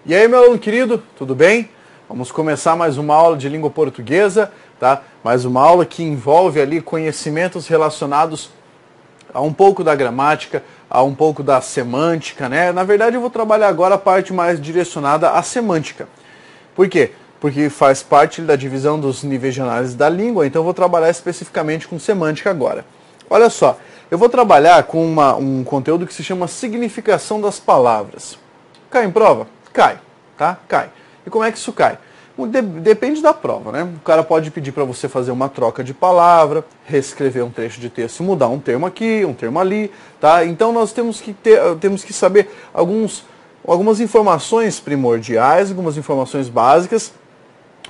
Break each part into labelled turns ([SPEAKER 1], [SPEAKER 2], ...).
[SPEAKER 1] E aí, meu aluno querido, tudo bem? Vamos começar mais uma aula de língua portuguesa, tá? Mais uma aula que envolve ali conhecimentos relacionados a um pouco da gramática, a um pouco da semântica, né? Na verdade, eu vou trabalhar agora a parte mais direcionada à semântica. Por quê? Porque faz parte da divisão dos níveis de análise da língua, então eu vou trabalhar especificamente com semântica agora. Olha só, eu vou trabalhar com um conteúdo que se chama significação das palavras. Cai em prova? Cai, tá? Cai. E como é que isso cai? Depende da prova, né? O cara pode pedir para você fazer uma troca de palavra, reescrever um trecho de texto, mudar um termo aqui, um termo ali, tá? Então nós temos que saber algumas informações primordiais, algumas informações básicas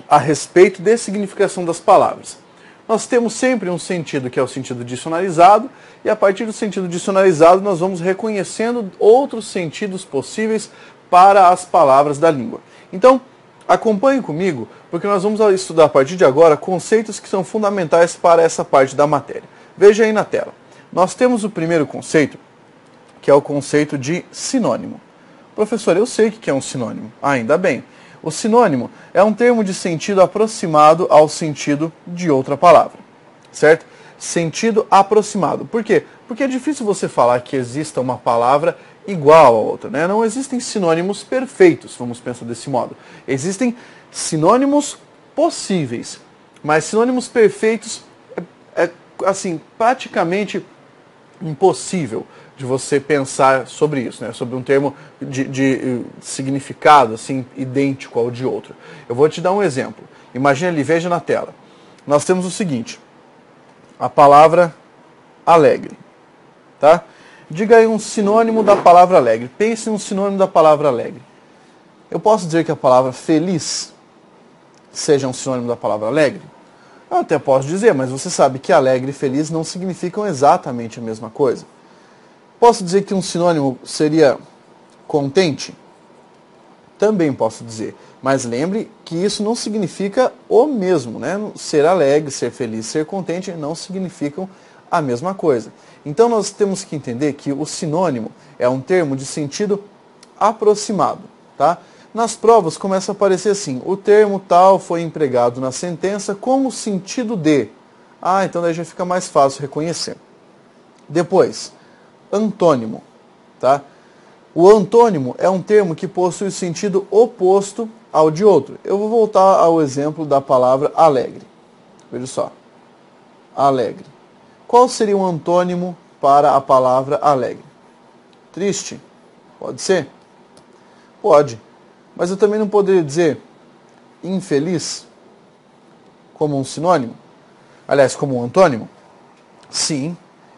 [SPEAKER 1] a respeito de significação das palavras. Nós temos sempre um sentido que é o sentido dicionarizado, e a partir do sentido dicionarizado nós vamos reconhecendo outros sentidos possíveis para as palavras da língua. Então, acompanhe comigo, porque nós vamos estudar a partir de agora conceitos que são fundamentais para essa parte da matéria. Veja aí na tela. Nós temos o primeiro conceito, que é o conceito de sinônimo. Professor, eu sei o que é um sinônimo. Ainda bem. O sinônimo é um termo de sentido aproximado ao sentido de outra palavra, certo? Sentido aproximado. Por quê? Porque é difícil você falar que exista uma palavra igual a outra, né? Não existem sinônimos perfeitos, vamos pensar desse modo. Existem sinônimos possíveis, mas sinônimos perfeitos é assim, praticamente impossível de você pensar sobre isso, né? Sobre um termo de significado assim, idêntico ao de outro. Eu vou te dar um exemplo. Imagina ali, veja na tela. Nós temos o seguinte, a palavra alegre, tá? Diga aí um sinônimo da palavra alegre. Pense em um sinônimo da palavra alegre. Eu posso dizer que a palavra feliz seja um sinônimo da palavra alegre? Eu até posso dizer, mas você sabe que alegre e feliz não significam exatamente a mesma coisa. Posso dizer que um sinônimo seria contente? Também posso dizer. Mas lembre que isso não significa o mesmo, né? Ser alegre, ser feliz, ser contente não significam a mesma coisa. Então nós temos que entender que o sinônimo é um termo de sentido aproximado, tá? Nas provas começa a aparecer assim, o termo tal foi empregado na sentença como sentido de. Ah, então daí já fica mais fácil reconhecer. Depois, antônimo, tá? O antônimo é um termo que possui o sentido oposto ao de outro. Eu vou voltar ao exemplo da palavra alegre. Veja só. Alegre. Qual seria um antônimo para a palavra alegre? Triste? Pode ser? Pode. Mas eu também não poderia dizer infeliz como um sinônimo? Aliás, como um antônimo? Sim.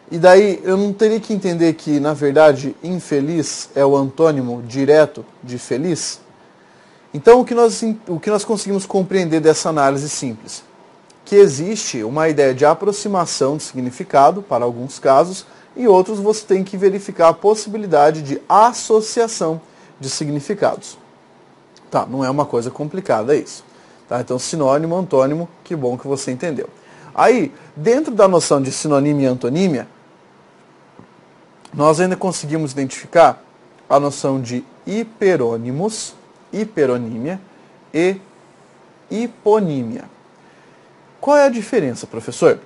[SPEAKER 1] E daí eu não teria que entender que, na verdade, infeliz é o antônimo direto de feliz? Então, o que nós conseguimos compreender dessa análise simples? Que existe uma ideia de aproximação de significado, para alguns casos, e outros você tem que verificar a possibilidade de associação de significados. Tá, não é uma coisa complicada isso. Tá? Então, sinônimo, antônimo, que bom que você entendeu. Aí, dentro da noção de sinonímia e antonímia, nós ainda conseguimos identificar a noção de hiperônimos, hiperonímia e hiponímia. Qual é a diferença, professor?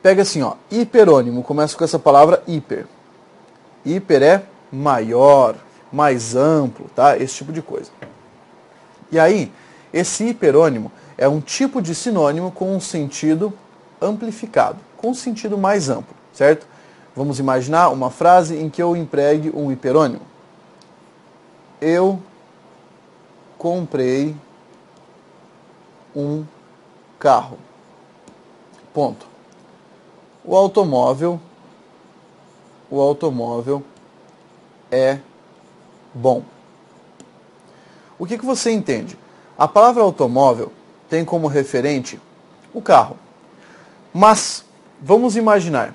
[SPEAKER 1] Pega assim, ó, hiperônimo, começa com essa palavra hiper. Hiper é maior, mais amplo, tá? Esse tipo de coisa. E aí, esse hiperônimo é um tipo de sinônimo com um sentido amplificado, com um sentido mais amplo, certo? Vamos imaginar uma frase em que eu empregue um hiperônimo. Eu comprei um carro. Ponto. O automóvel é bom. O que você entende? A palavra automóvel tem como referente o carro. Mas, vamos imaginar,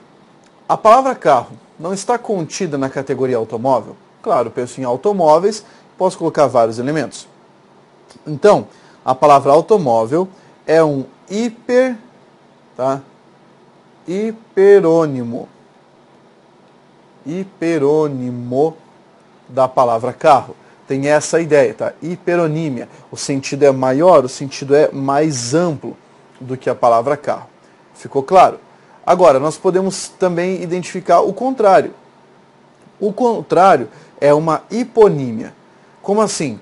[SPEAKER 1] a palavra carro não está contida na categoria automóvel? Claro, penso em automóveis, posso colocar vários elementos. Então, a palavra automóvel é um hiperônimo da palavra carro. tem essa ideia, tá? Hiperonímia. O sentido é maior, o sentido é mais amplo do que a palavra carro. Ficou claro? Agora, nós podemos também identificar o contrário. O contrário é uma hiponímia. Como assim?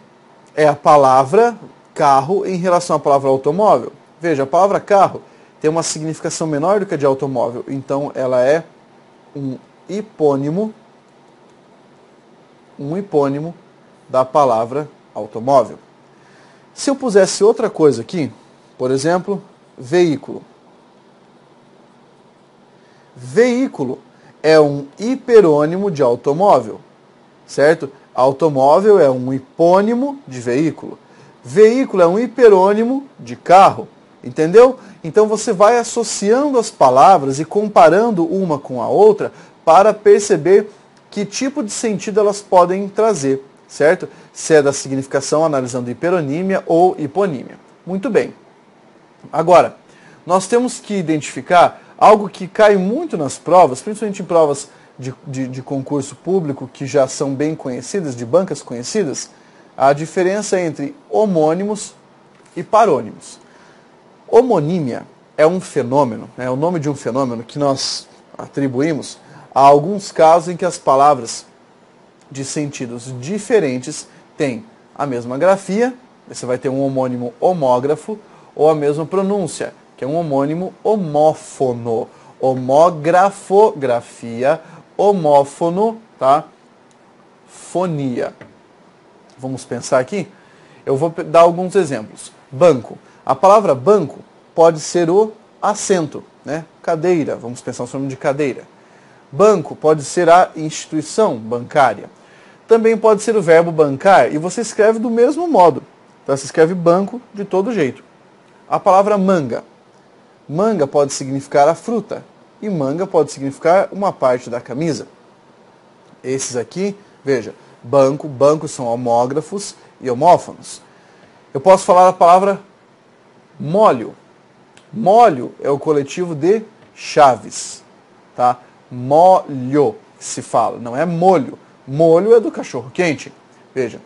[SPEAKER 1] É a palavra carro em relação à palavra automóvel. Veja, a palavra carro tem uma significação menor do que a de automóvel, então ela é um hipônimo da palavra automóvel. Se eu pusesse outra coisa aqui, por exemplo, veículo. Veículo é um hiperônimo de automóvel, certo? Automóvel é um hipônimo de veículo. Veículo é um hiperônimo de carro, entendeu? Então você vai associando as palavras e comparando uma com a outra para perceber que tipo de sentido elas podem trazer, certo? Se é da significação analisando hiperonímia ou hiponímia. Muito bem. Agora, nós temos que identificar algo que cai muito nas provas, principalmente em provas de concurso público que já são bem conhecidas, de bancas conhecidas, a diferença entre homônimos e parônimos. Homonímia é um fenômeno, é o nome de um fenômeno que nós atribuímos a alguns casos em que as palavras de sentidos diferentes têm a mesma grafia, você vai ter um homônimo homógrafo, ou a mesma pronúncia, que é um homônimo homófono. Homógrafo, grafia, homófono, tá? Fonia. Vamos pensar aqui? Eu vou dar alguns exemplos. Banco. A palavra banco pode ser o assento, né? Cadeira, vamos pensar no nome de cadeira. Banco pode ser a instituição bancária. Também pode ser o verbo bancar, e você escreve do mesmo modo. Então você escreve banco de todo jeito. A palavra manga. Manga pode significar a fruta, e manga pode significar uma parte da camisa. Esses aqui, veja, banco, bancos são homógrafos e homófonos. Eu posso falar a palavra molho. Molho é o coletivo de chaves, tá? Molho se fala, não é molho. Molho é do cachorro quente. Veja,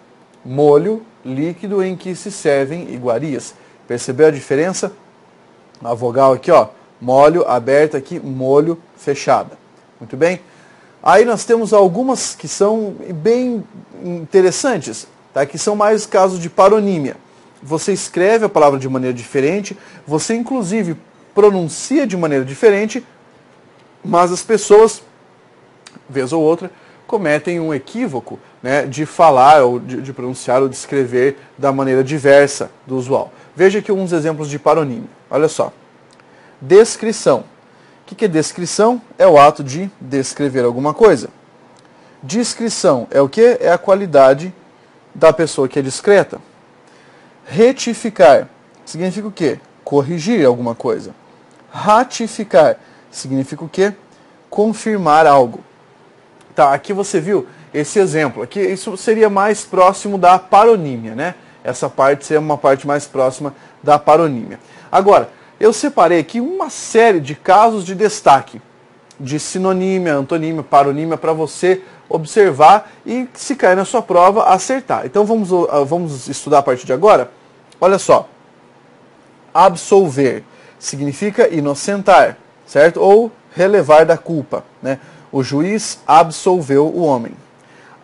[SPEAKER 1] molho, líquido em que se servem iguarias. Percebeu a diferença? A vogal aqui, ó, molho aberta aqui, molho fechada. Muito bem? Aí nós temos algumas que são bem interessantes, tá? Que são mais casos de paronímia. Você escreve a palavra de maneira diferente, você inclusive pronuncia de maneira diferente, mas as pessoas, vez ou outra, cometem um equívoco, né, de falar, ou de pronunciar, ou de escrever da maneira diversa do usual. Veja aqui alguns exemplos de paronímia. Olha só. Descrição. O que é descrição? É o ato de descrever alguma coisa. Descrição é o que? É a qualidade da pessoa que é discreta. Retificar significa o quê? Corrigir alguma coisa. Ratificar significa o quê? Confirmar algo. Tá, aqui você viu esse exemplo. Aqui isso seria mais próximo da paronímia, né? Essa parte seria uma parte mais próxima da paronímia. Agora, eu separei aqui uma série de casos de destaque, de sinonímia, antonímia, paronímia, para você observar e, se cair na sua prova, acertar. Então vamos estudar a partir de agora? Olha só. Absolver significa inocentar, certo? Ou relevar da culpa, né? O juiz absolveu o homem.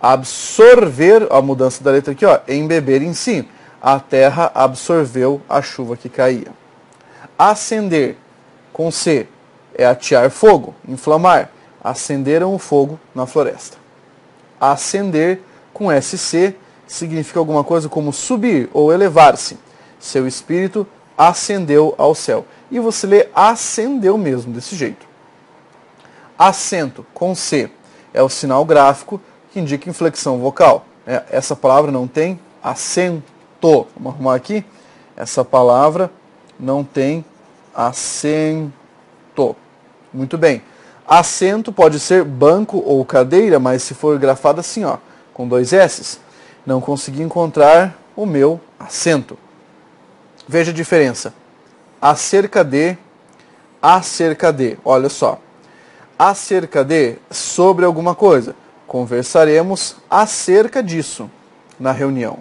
[SPEAKER 1] Absorver, a mudança da letra aqui, ó, embeber em si. A terra absorveu a chuva que caía. Acender, com C, é atear fogo, inflamar. Acenderam o fogo na floresta. Acender, com SC, significa alguma coisa como subir ou elevar-se. Seu espírito ascendeu ao céu. E você lê acendeu mesmo, desse jeito. Acento, com C, é o sinal gráfico que indica inflexão vocal. Essa palavra não tem acento. Vamos arrumar aqui. Essa palavra não tem acento. Muito bem. Assento pode ser banco ou cadeira, mas se for grafado assim, ó, com 2 S's, não consegui encontrar o meu assento. Veja a diferença. Acerca de, olha só. Acerca de, sobre alguma coisa. Conversaremos acerca disso. na reunião.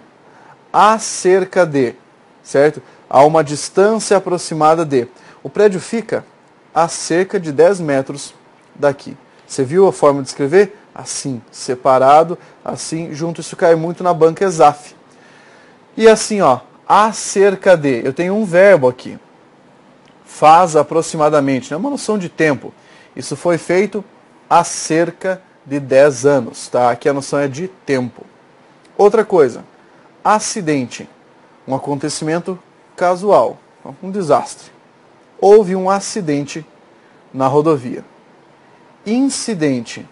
[SPEAKER 1] Acerca de, certo? A uma distância aproximada de. O prédio fica a cerca de 10 metros daqui. Você viu a forma de escrever? Assim, separado, assim, junto. Isso cai muito na banca ESAF. E assim, ó, acerca de. Eu tenho um verbo aqui. Faz aproximadamente, não é uma noção de tempo. Isso foi feito há cerca de 10 anos, tá? Aqui a noção é de tempo. Outra coisa, acidente, um acontecimento casual, um desastre. Houve um acidente na rodovia. Incidente,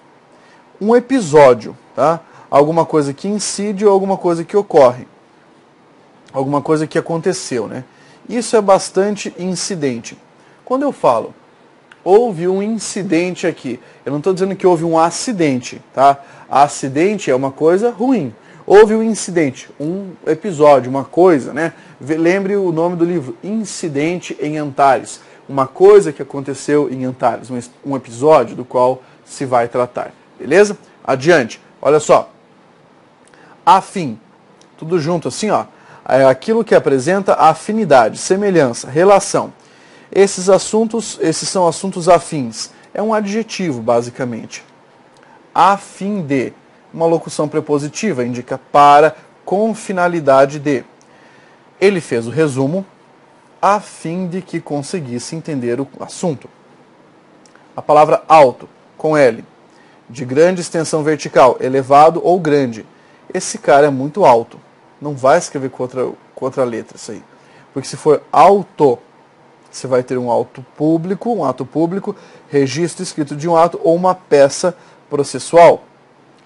[SPEAKER 1] um episódio, tá? Alguma coisa que incide ou alguma coisa que ocorre. Alguma coisa que aconteceu, né? Isso é bastante incidente. Quando eu falo, houve um incidente aqui, eu não estou dizendo que houve um acidente, tá? Acidente é uma coisa ruim. Houve um incidente, um episódio, uma coisa, né? Lembre o nome do livro, Incidente em Antares. Uma coisa que aconteceu em Antares, um episódio do qual se vai tratar. Beleza? Adiante. Olha só. Afim. Tudo junto assim, ó. É aquilo que apresenta afinidade, semelhança, relação. Esses são assuntos afins. É um adjetivo, basicamente. A fim de. Uma locução prepositiva indica para, com finalidade de. Ele fez o resumo a fim de que conseguisse entender o assunto. A palavra alto, com L, de grande extensão vertical, elevado ou grande. Esse cara é muito alto. Não vai escrever com outra letra isso aí. Porque se for alto, você vai ter um ato público, registro escrito de um ato ou uma peça processual.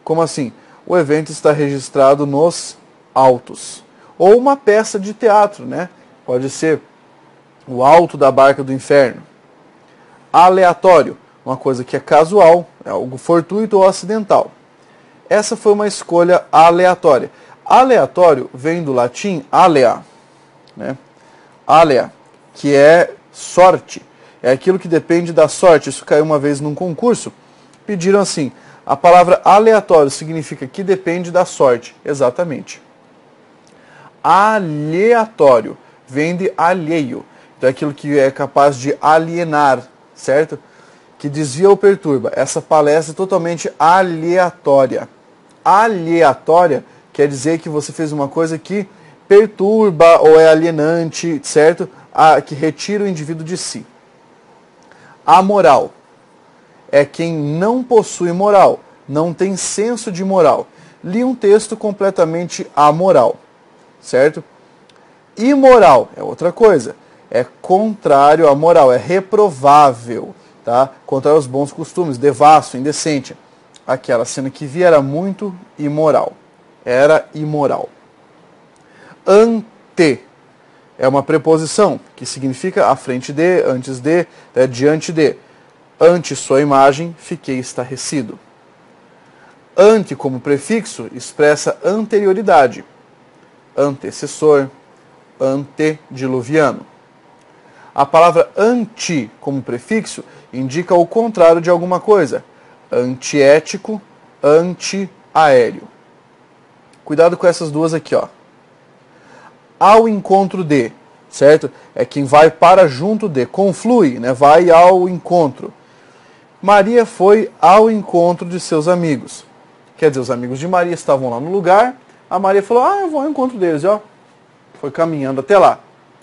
[SPEAKER 1] Como assim? O evento está registrado nos autos. Ou uma peça de teatro, né? Pode ser o alto da barca do inferno. Aleatório, uma coisa que é casual, é algo fortuito ou acidental. Essa foi uma escolha aleatória. Aleatório vem do latim alea, né? Alea, que é sorte. É aquilo que depende da sorte. Isso caiu uma vez num concurso. Pediram assim, a palavra aleatório significa que depende da sorte. Exatamente. Aleatório vem de alheio. Então é aquilo que é capaz de alienar, certo? Que desvia ou perturba. Essa palestra é totalmente aleatória. Aleatória quer dizer que você fez uma coisa que perturba ou é alienante, certo? Que retira o indivíduo de si. Amoral é quem não possui moral, não tem senso de moral. Li um texto completamente amoral, certo? Imoral é outra coisa, é contrário à moral, é reprovável, tá? Contrário aos bons costumes, devasso, indecente. Aquela cena que vi era muito imoral. Era imoral. Ante é uma preposição que significa à frente de, antes de, diante de. Ante sua imagem, fiquei estarrecido. Ante, como prefixo, expressa anterioridade. Antecessor, antediluviano. A palavra anti, como prefixo, indica o contrário de alguma coisa. Antiético, antiaéreo. Cuidado com essas duas aqui, ó. Ao encontro de, certo? É quem vai para junto de, conflui, né? Vai ao encontro. Maria foi ao encontro de seus amigos. Quer dizer, os amigos de Maria estavam lá no lugar, a Maria falou, eu vou ao encontro deles, ó. Foi caminhando até lá.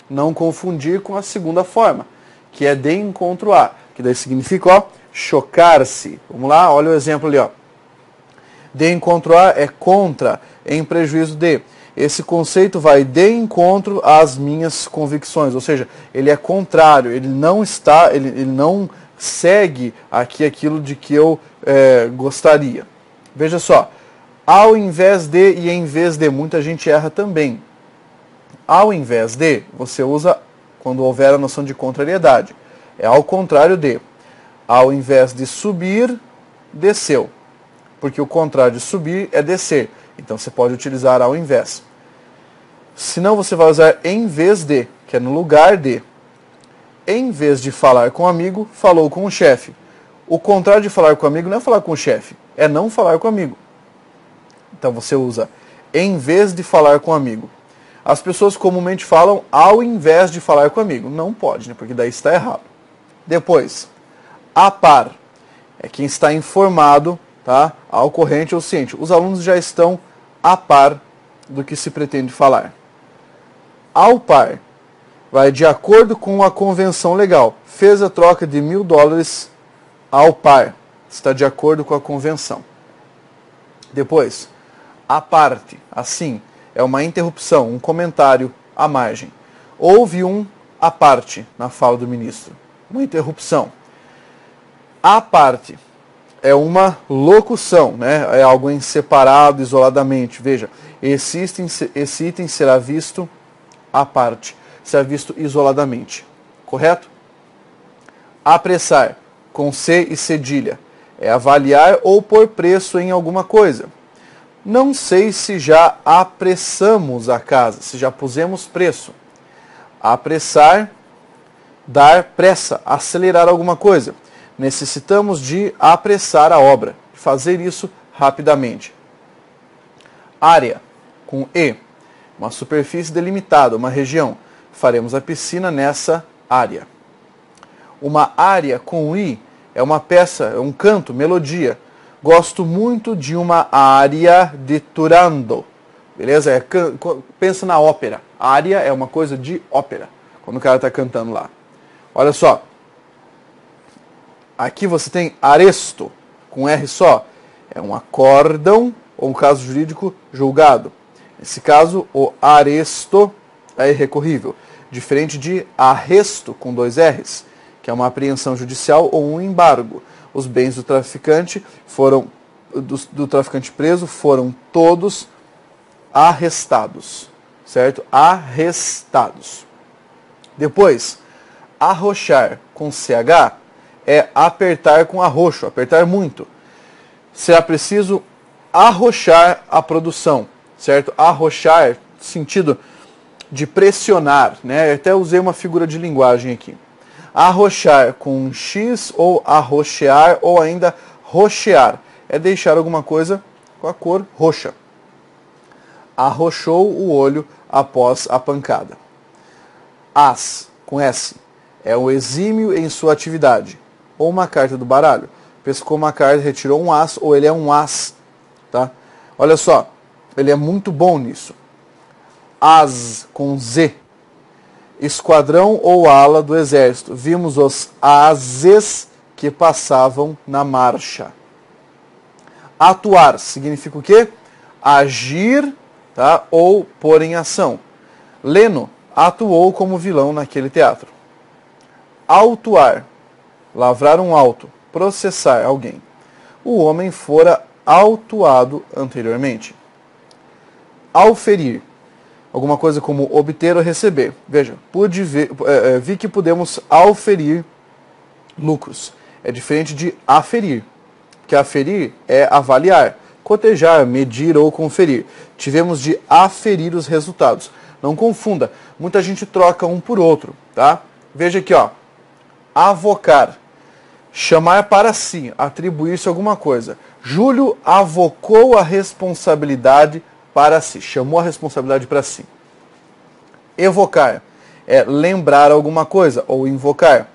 [SPEAKER 1] Não confundir com a segunda forma, que é de encontro a, que daí significa, ó, chocar-se. Vamos lá, olha o exemplo ali, ó. De encontro a é contra, em prejuízo de. Esse conceito vai de encontro às minhas convicções, ou seja, ele é contrário, ele não está, ele não segue aqui aquilo de que eu gostaria. Veja só, ao invés de e em vez de, muita gente erra também. Ao invés de, você usa quando houver a noção de contrariedade. É ao contrário de. Ao invés de subir, desceu. Porque o contrário de subir é descer. Então você pode utilizar ao invés. Senão você vai usar em vez de, que é no lugar de. Em vez de falar com o amigo, falou com o chefe. O contrário de falar com o amigo não é falar com o chefe, é não falar com o amigo. Então você usa em vez de falar com o amigo. As pessoas comumente falam ao invés de falar com o amigo. Não pode, né? Porque daí está errado. Depois, a par. É quem está informado, tá? Ao corrente ou ciente. Os alunos já estão a par do que se pretende falar. Ao par. Vai de acordo com a convenção legal. Fez a troca de $1.000 ao par. Está de acordo com a convenção. Depois, à parte. Assim, é uma interrupção, um comentário à margem. Houve um à parte na fala do ministro. Uma interrupção. À parte é uma locução, né? É algo em separado, isoladamente. Veja, esse item será visto à parte, será visto isoladamente. Correto? Apressar, com C e cedilha, é avaliar ou pôr preço em alguma coisa. Não sei se já apressamos a casa, se já pusemos preço. Apressar, dar pressa, acelerar alguma coisa. Necessitamos de apressar a obra, fazer isso rapidamente. Área, com E, uma superfície delimitada, uma região. Faremos a piscina nessa área. Uma área, com I, é uma peça, é um canto, melodia. Gosto muito de uma área de Turandot. Beleza? Pensa na ópera. Área é uma coisa de ópera, quando o cara está cantando lá. Olha só. Aqui você tem aresto, com R só. É um acórdão, ou um caso jurídico julgado. Nesse caso, o aresto é irrecorrível. Diferente de arresto, com 2 R's, que é uma apreensão judicial ou um embargo. Os bens do traficante do traficante preso foram todos arrestados. Certo? Arrestados. Depois, arrochar, com CH, é apertar com arroxo, apertar muito. Será preciso arrochar a produção, certo? Arrochar, sentido de pressionar, né? Eu até usei uma figura de linguagem aqui. Arrochar com X ou arrochear ou ainda rochear. É deixar alguma coisa com a cor roxa. Arrochou o olho após a pancada. As, com S, é o exímio em sua atividade. Ou uma carta do baralho. Pescou uma carta, retirou um as, ou ele é um as. Tá? Olha só, ele é muito bom nisso. As, com Z. Esquadrão ou ala do exército. Vimos os ases que passavam na marcha. Atuar significa o quê? Agir, tá? Ou pôr em ação. Leno atuou como vilão naquele teatro. Autuar, lavrar um auto, processar alguém. O homem fora autuado anteriormente. Auferir, alguma coisa como obter ou receber. Veja, vi que podemos auferir lucros. É diferente de aferir, que aferir é avaliar, cotejar, medir ou conferir. Tivemos de aferir os resultados. Não confunda, muita gente troca um por outro, tá? Veja aqui, ó. Avocar, chamar para si, atribuir-se alguma coisa. Júlio avocou a responsabilidade para si, chamou a responsabilidade para si. Evocar é lembrar alguma coisa ou invocar.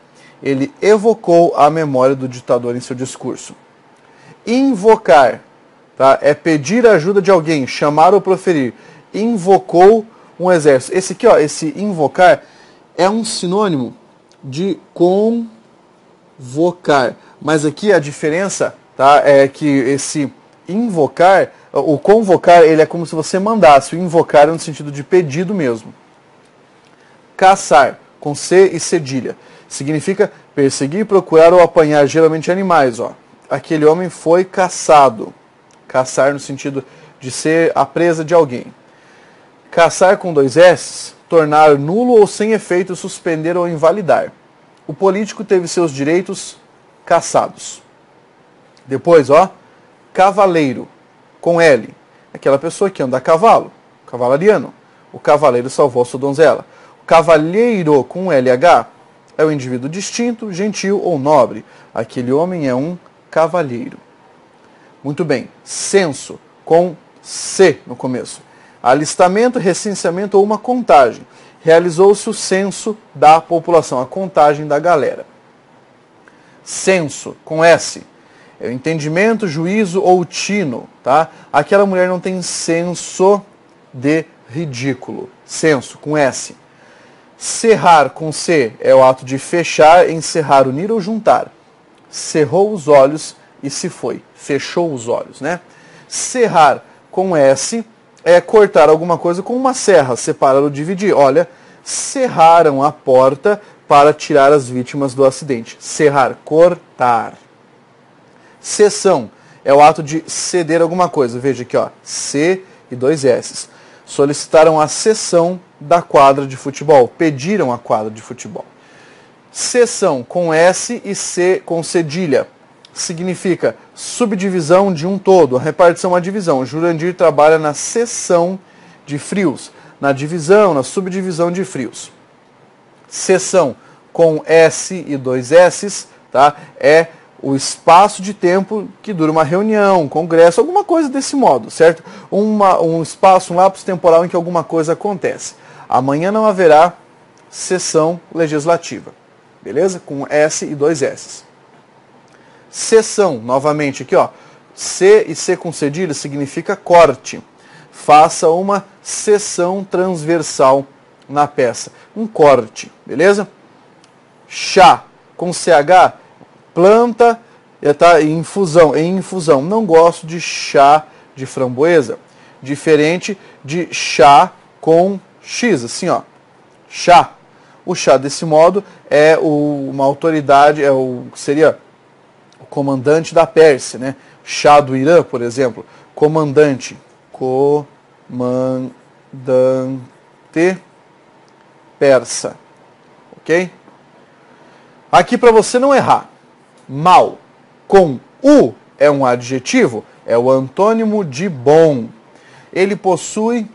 [SPEAKER 1] Ele evocou a memória do ditador em seu discurso. Invocar, tá? É pedir a ajuda de alguém, chamar ou proferir. Invocou um exército. Esse aqui, ó, esse invocar é um sinônimo de convocar. Mas aqui a diferença, tá, é que esse invocar, o convocar, ele é como se você mandasse. O invocar é no sentido de pedido mesmo. Caçar, com C e cedilha, significa perseguir, procurar ou apanhar, geralmente animais. Ó. Aquele homem foi caçado. Caçar no sentido de ser a presa de alguém. Caçar com 2 S, tornar nulo ou sem efeito, suspender ou invalidar. O político teve seus direitos cassados. Depois, ó, cavaleiro, com L. Aquela pessoa que anda a cavalo, cavalariano. O cavaleiro salvou sua donzela. O cavalheiro, com LH, é o indivíduo distinto, gentil ou nobre. Aquele homem é um cavalheiro. Muito bem. Censo, com C no começo. Alistamento, recenseamento ou uma contagem. Realizou-se o censo da população, a contagem da galera. Censo, com S. É o entendimento, juízo ou tino, tá? Aquela mulher não tem senso de ridículo. Senso, com S. Cerrar, com C, é o ato de fechar, encerrar, unir ou juntar. Cerrou os olhos e se foi. Fechou os olhos, né? Cerrar, com S, é cortar alguma coisa com uma serra, separar ou dividir. Olha, cerraram a porta para tirar as vítimas do acidente. Cerrar, cortar. Cessão é o ato de ceder alguma coisa. Veja aqui, ó, C e 2 S. Solicitaram a cessão da quadra de futebol. Pediram a quadra de futebol. Cessão com S e C com cedilha. Significa subdivisão de um todo. A repartição é a divisão. Jurandir trabalha na seção de frios. Na divisão, na subdivisão de frios. Sessão com S e 2 S, tá? É o espaço de tempo que dura uma reunião, um congresso, alguma coisa desse modo, certo? Um espaço, um lapso temporal em que alguma coisa acontece. Amanhã não haverá sessão legislativa, beleza? Com S e 2 S. Sessão, novamente aqui, ó. C e C com cedilha significa corte. Faça uma seção transversal na peça. Um corte, beleza? Chá, com CH, planta, está em infusão. Não gosto de chá de framboesa. Diferente de chá com X, assim, ó. Chá. O chá, desse modo, é uma autoridade, seria o comandante da Pérsia, né? Chá do Irã, por exemplo. Comandante persa. Ok? Aqui para você não errar. Mal com U é um adjetivo, é o antônimo de bom. Ele possui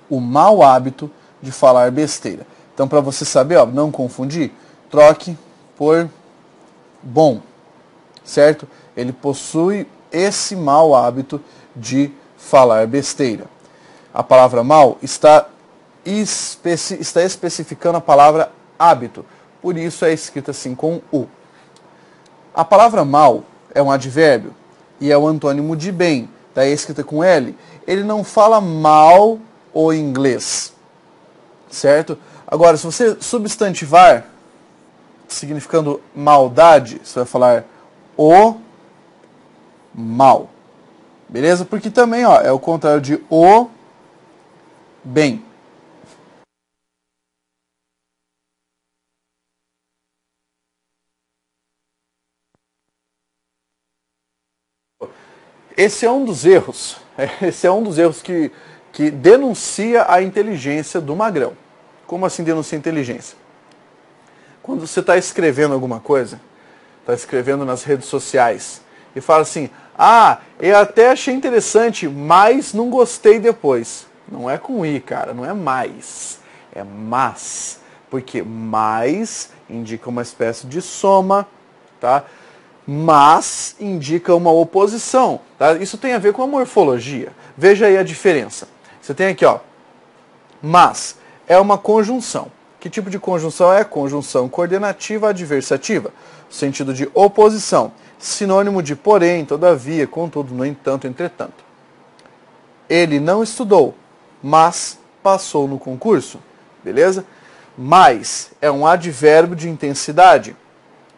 [SPEAKER 1] o mau hábito de falar besteira. Então, para você saber, ó, não confundir, troque por bom, certo? Ele possui esse mau hábito de falar besteira. A palavra mal está especificando a palavra hábito, por isso é escrita assim com U. A palavra mal é um advérbio e é o antônimo de bem, daí é escrita com L. Ele não fala mal o inglês, certo? Agora, se você substantivar, significando maldade, você vai falar o mal, beleza? Porque também, ó, é o contrário de o bem. Esse é um dos erros que denuncia a inteligência do magrão. Como assim denuncia a inteligência? Quando você está escrevendo alguma coisa, está escrevendo nas redes sociais, e fala assim, eu até achei interessante, mas não gostei depois. Não é com I, cara, não é mais, é mas. Porque mais indica uma espécie de soma, tá? Mas indica uma oposição, tá? Isso tem a ver com a morfologia. Veja aí a diferença. Você tem aqui, ó, mas é uma conjunção. Que tipo de conjunção é? Conjunção coordenativa adversativa, sentido de oposição, sinônimo de porém, todavia, contudo, no entanto, entretanto. Ele não estudou, mas passou no concurso, beleza? Mais é um advérbio de intensidade.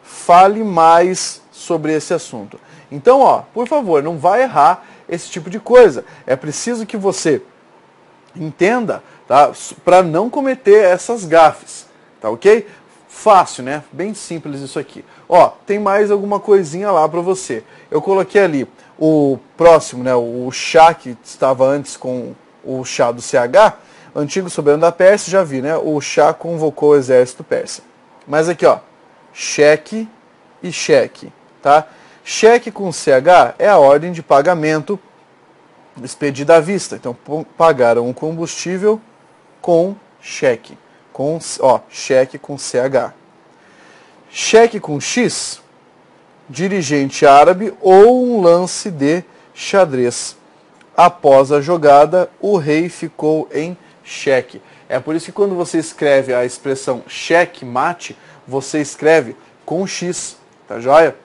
[SPEAKER 1] Fale mais sobre esse assunto. Então, ó, por favor, não vai errar esse tipo de coisa. É preciso que você entenda, tá? Para não cometer essas gafes, tá ok? Fácil, né? Bem simples isso aqui. Ó, tem mais alguma coisinha lá para você. Eu coloquei ali o próximo, né? O chá que estava antes com o chá do CH, antigo soberano da Pérsia, já vi, né? O chá convocou o exército persa. Mas aqui, ó, cheque e cheque, tá? Cheque com CH é a ordem de pagamento expedida à vista. Então, pagaram o combustível com cheque. Cheque com CH. Cheque com X, dirigente árabe ou um lance de xadrez. após a jogada, o rei ficou em xeque. É por isso que quando você escreve a expressão xeque-mate, você escreve com X, tá joia?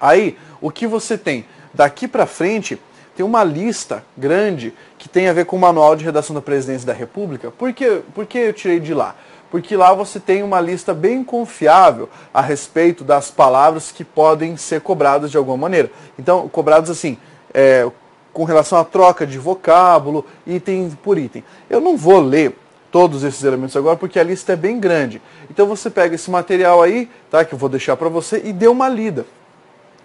[SPEAKER 1] Aí, o que você tem? Daqui para frente, tem uma lista grande que tem a ver com o Manual de Redação da Presidência da República. Por que eu tirei de lá? Porque lá você tem uma lista bem confiável a respeito das palavras que podem ser cobradas de alguma maneira. Então, cobradas assim, com relação à troca de vocábulo, item por item. Eu não vou ler todos esses elementos agora, porque a lista é bem grande. Então você pega esse material aí, tá, que eu vou deixar para você, e dê uma lida.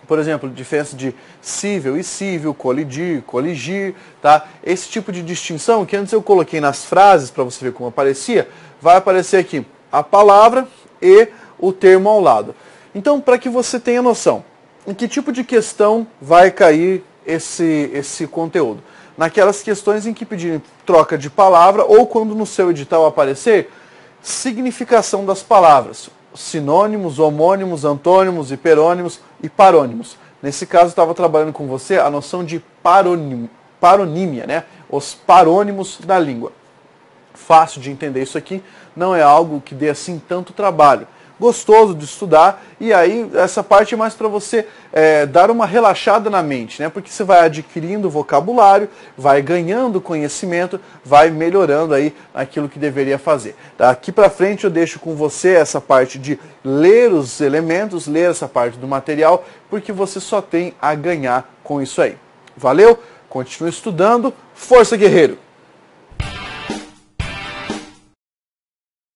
[SPEAKER 1] Por exemplo, diferença de cível e cível, colidir, coligir, tá? Esse tipo de distinção que antes eu coloquei nas frases para você ver como aparecia, vai aparecer aqui a palavra e o termo ao lado. Então, para que você tenha noção, em que tipo de questão vai cair esse conteúdo? Naquelas questões em que pedirem troca de palavra ou quando no seu edital aparecer significação das palavras. Sinônimos, homônimos, antônimos, hiperônimos e parônimos. Nesse caso, eu estava trabalhando com você a noção de paronímia, né? Os parônimos da língua. Fácil de entender isso aqui, não é algo que dê assim tanto trabalho. Gostoso de estudar, e aí essa parte é mais para você dar uma relaxada na mente, né? Porque você vai adquirindo vocabulário, vai ganhando conhecimento, vai melhorando aí aquilo que deveria fazer. Daqui para frente eu deixo com você essa parte de ler os elementos, ler essa parte do material, porque você só tem a ganhar com isso aí. Valeu? Continue estudando. Força, guerreiro!